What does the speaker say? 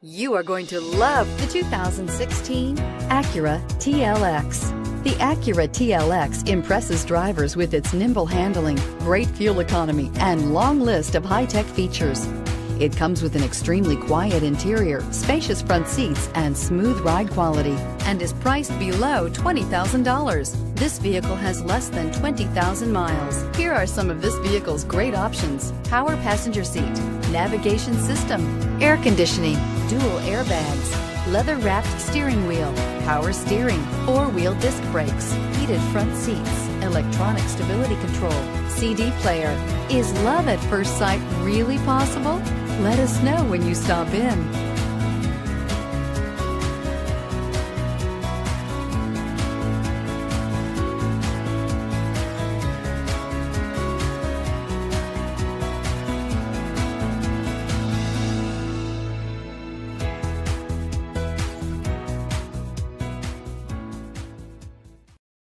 You are going to love the 2016 Acura TLX. The Acura TLX impresses drivers with its nimble handling, great fuel economy, and long list of high-tech features. It comes with an extremely quiet interior, spacious front seats, and smooth ride quality, and is priced below $20,000. This vehicle has less than 20,000 miles. Here are some of this vehicle's great options: power passenger seat, navigation system, air conditioning, dual airbags, leather-wrapped steering wheel, power steering, four-wheel disc brakes, heated front seats, electronic stability control, CD player. Is love at first sight really possible? Let us know when you stop in.